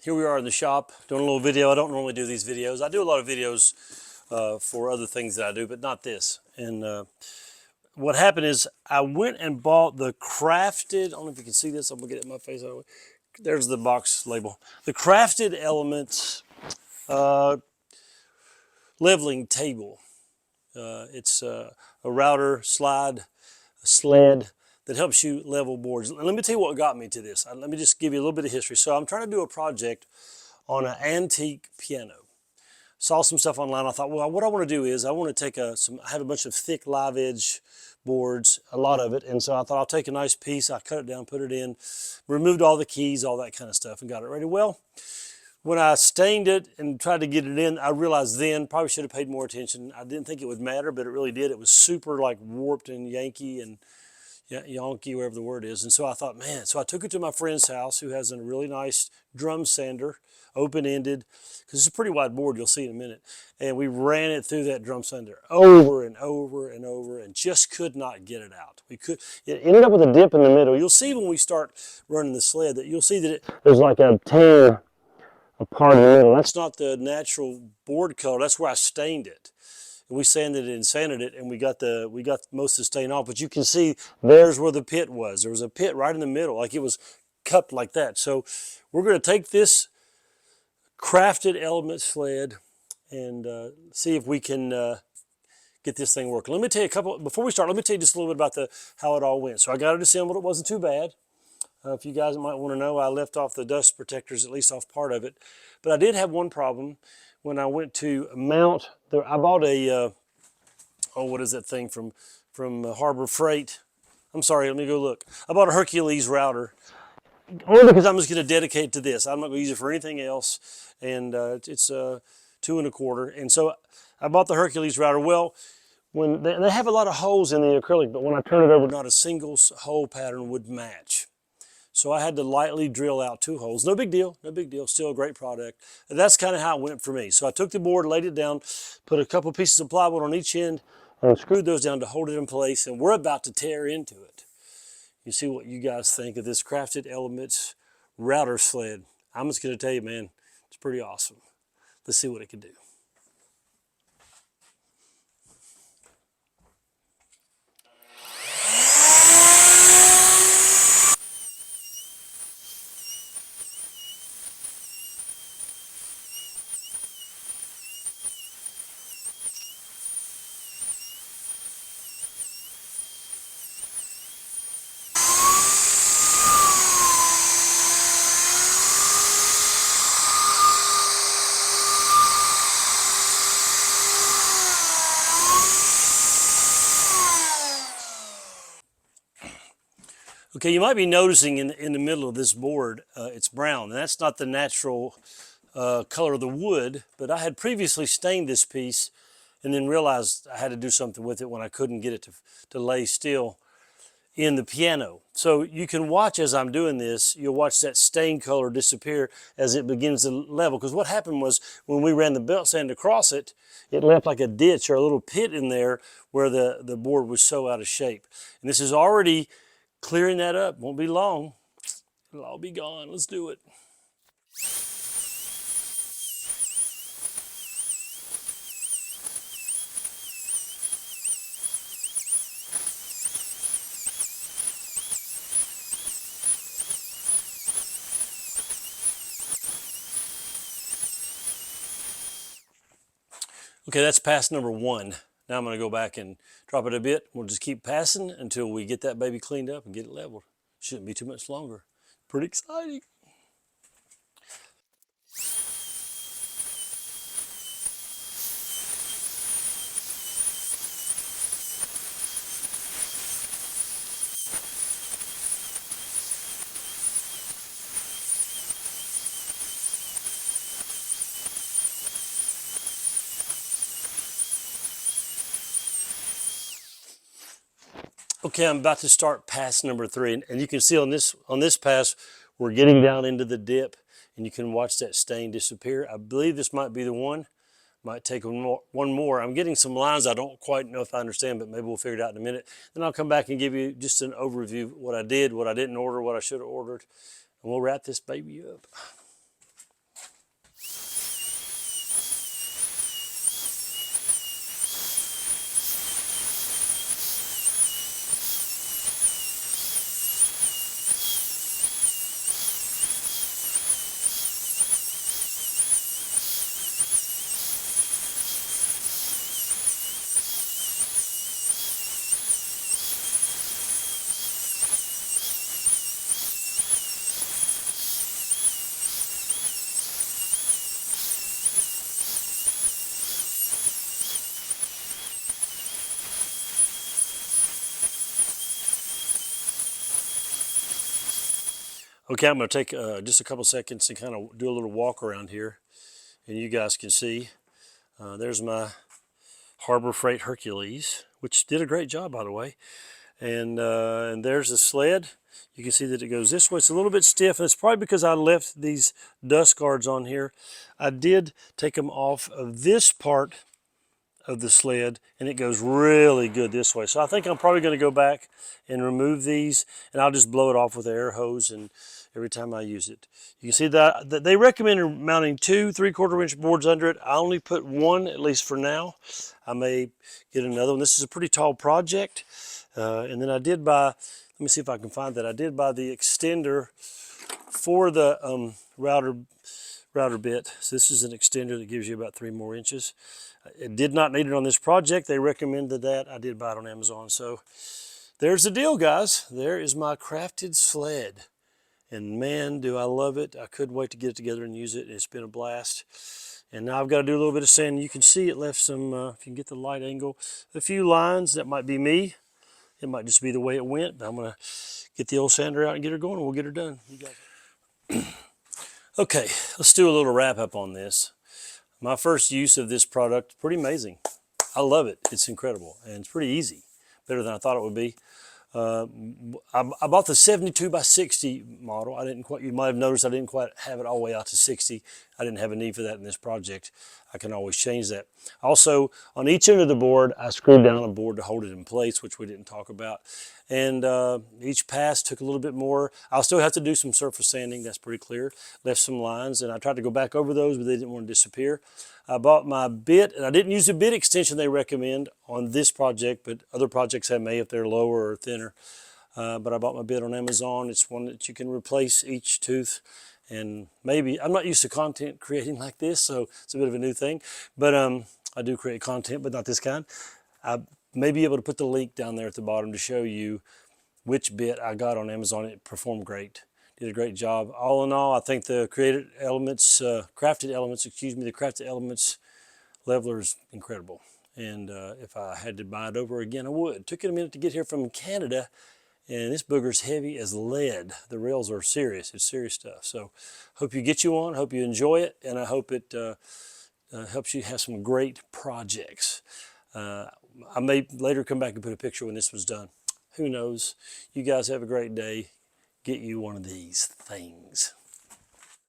Here we are in the shop doing a little video. I don't normally do these videos. I do a lot of videos for other things that I do, but not this. And what happened is I went and bought the crafted, I don't know if you can see this, I'm gonna get it in my face. There's the box label. The Crafted Elements leveling table. It's a router, sled that helps you level boards. Let me tell you what got me to this. Let me just give you a little bit of history. So I'm trying to do a project on an antique piano. Saw some stuff online. I thought, well, what I want to do is I want to take I have a bunch of thick live edge boards, a lot of it. And so I thought I'll take a nice piece, I cut it down, put it in, removed all the keys, all that kind of stuff, and got it ready. Well, when I stained it and tried to get it in, I realized then, probably should have paid more attention. I didn't think it would matter, but it really did. It was super like warped and Yankee and Yankee, whatever the word is. And so I thought, man, so I took it to my friend's house who has a really nice drum sander, open-ended, because it's a pretty wide board, you'll see in a minute. And we ran it through that drum sander over and over and over and just could not get it out. It ended up with a dip in the middle. You'll see when we start running the sled that you'll see that there's like a tan part in the middle. That's not the natural board color, that's where I stained it. We sanded it and sanded it, and we got most of the stain off. But you can see there's where the pit was. There was a pit right in the middle, like it was cupped like that. So we're going to take this Crafted Element sled and see if we can get this thing working. Let me tell you before we start, let me tell you just a little bit about how it all went. So I got it assembled. It wasn't too bad. If you guys might want to know, I left off the dust protectors, at least off part of it. But I did have one problem. When I went to mount, I bought a, what is that thing from Harbor Freight? I'm sorry, let me go look. I bought a Hercules router, only because I'm just going to dedicate it to this. I'm not going to use it for anything else, and it's 2 1/4. And so I bought the Hercules router. Well, when they have a lot of holes in the acrylic, but when I turn it over, not a single hole pattern would match. So I had to lightly drill out 2 holes. No big deal, no big deal. Still a great product. And that's kind of how it went for me. So I took the board, laid it down, put a couple pieces of plywood on each end, and screwed those down to hold it in place. And we're about to tear into it. You see what you guys think of this Crafted Elements router sled. I'm just going to tell you, man, it's pretty awesome. Let's see what it can do. Okay, you might be noticing in the middle of this board, it's brown. And that's not the natural color of the wood, but I had previously stained this piece and then realized I had to do something with it when I couldn't get it to lay still in the piano. So you can watch as I'm doing this, you'll watch that stain color disappear as it begins to level. Because what happened was when we ran the belt sand across it, it left like a ditch or a little pit in there where the board was so out of shape. And this is already clearing that up. Won't be long. It'll all be gone. Let's do it. Okay, that's pass number 1. Now I'm going to go back and drop it a bit. We'll just keep passing until we get that baby cleaned up and get it leveled. Shouldn't be too much longer. Pretty exciting. Okay, I'm about to start pass number 3, and you can see on this pass, we're getting down into the dip, and you can watch that stain disappear. I believe this might be the one. Might take one more. I'm getting some lines I don't quite know if I understand, but maybe we'll figure it out in a minute. Then I'll come back and give you just an overview of what I did, what I didn't order, what I should have ordered, and we'll wrap this baby up. Okay, I'm going to take just a couple seconds and kind of do a little walk around here, and you guys can see there's my Harbor Freight Hercules, which did a great job, by the way. And there's the sled. You can see that it goes this way. It's a little bit stiff, and it's probably because I left these dust guards on here. I did take them off of this part of the sled, and it goes really good this way. So I think I'm probably going to go back and remove these, and I'll just blow it off with an air hose and every time I use it. You can see that they recommend mounting 2 3/4 inch boards under it. I only put one, at least for now. I may get another one. This is a pretty tall project. And then I did buy, let me see if I can find that. I did buy the extender for the router bit. So this is an extender that gives you about 3 more inches. It did not need it on this project. They recommended that. I did buy it on Amazon. So there's the deal, guys. There is my crafted sled. And man, do I love it. I couldn't wait to get it together and use it. It's been a blast. And now I've got to do a little bit of sanding. You can see it left some, if you can get the light angle, a few lines. That might be me. It might just be the way it went. But I'm going to get the old sander out and get her going, and we'll get her done. You guys. Okay, let's do a little wrap up on this. My first use of this product, pretty amazing. I love it. It's incredible, and it's pretty easy. Better than I thought it would be. I bought the 72 by 60 model. I didn't quite, you might have noticed I didn't quite have it all the way out to 60. I didn't have a need for that in this project. I can always change that. Also, on each end of the board, I screwed down a board to hold it in place, which we didn't talk about. And each pass took a little bit more. I'll still have to do some surface sanding, that's pretty clear. Left some lines, and I tried to go back over those, but they didn't want to disappear. I bought my bit, and I didn't use the bit extension they recommend on this project, but other projects I may if they're lower or thinner. But I bought my bit on Amazon. It's one that you can replace each tooth. And maybe, I'm not used to content creating like this, so it's a bit of a new thing. But I do create content, but not this kind. I may be able to put the link down there at the bottom to show you which bit I got on Amazon. It performed great. Did a great job. All in all, I think the crafted elements, the crafted elements leveler is incredible. And if I had to buy it over again, I would. It took it a minute to get here from Canada, and this booger's heavy as lead. The rails are serious. It's serious stuff. So hope you get you on. Hope you enjoy it, and I hope it helps you have some great projects. I may later come back and put a picture when this was done. Who knows? You guys have a great day. Get you one of these things.